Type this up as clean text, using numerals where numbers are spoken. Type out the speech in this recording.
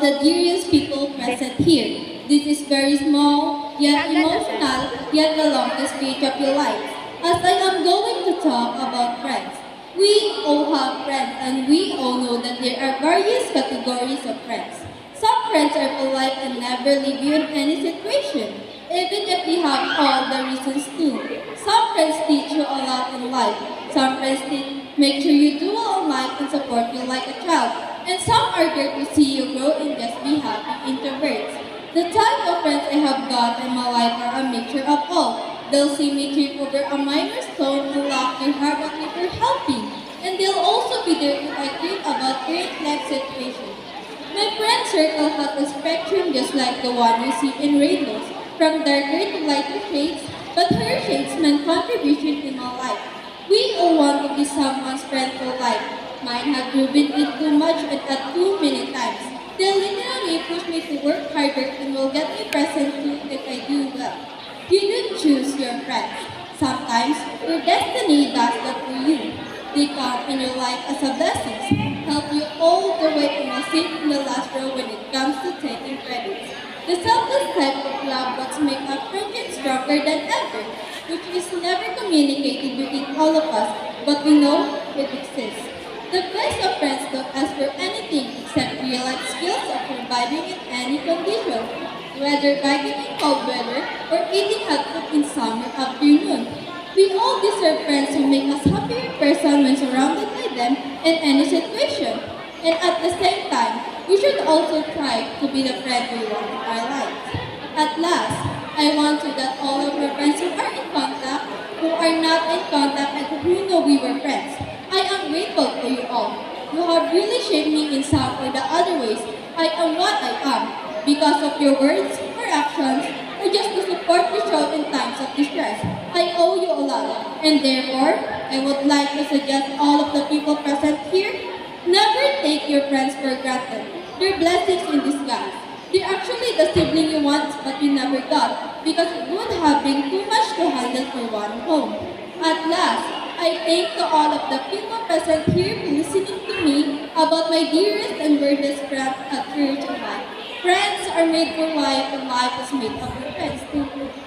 the dearest people present here. This is very small, yet emotional, yet the longest page of your life. As I am going to talk about friends. We all have friends and we all know that there are various categories of friends. Some friends are polite and never leave you in any situation, even if they have all the reasons to. Some friends teach you a lot in life. Some friends make sure you do well in life and support you like a child. And some are there to see you grow and just be happy introverts. The type of friends I have got in my life are a mixture of all. They'll see me trip over a minor stone and laugh their heart at me for helping. And they'll also be there if I dream about current life situation. My friend circle has a spectrum just like the one you see in rainbows, from darker to lighter shades, but her shades meant contribution in my life. We all want to be someone's friend for life. Mine have proven it too much and at too many times. They literally push me to work harder and will get me present too if I do well. You don't choose your friends. Sometimes your destiny does that for you. They come in your life as a blessing, help you all the way and will sit in the last row when it comes to taking credits. The selfless type of love what make a friendship stronger than ever, which is never communicated between all of us, but we know it exists. The best of friends don't ask for anything except real life skills of surviving in any condition, whether biking in cold weather or eating hot food in summer afternoon. We all deserve friends who make us happier person when surrounded by them in any situation. And at the same time, we should also try to be the friend we want in our lives. At last, I want to that all of our friends who are in contact, who are not in contact, and who know we were friends. I am grateful for you all. You have really shaped me in some or the other ways. I am what I am because of your words or actions or just the support you showed in times of distress. I owe you a lot, and therefore, I would like to suggest all of the people present here, never take your friends for granted. They're blessings in disguise. They're actually the sibling you want but you never got because it would have been too much to handle for one home. At last, I thank to all of the people present here for listening to me about my dearest and worthiest friend at Courage of Life. Friends are made for life and life is made up of friends too.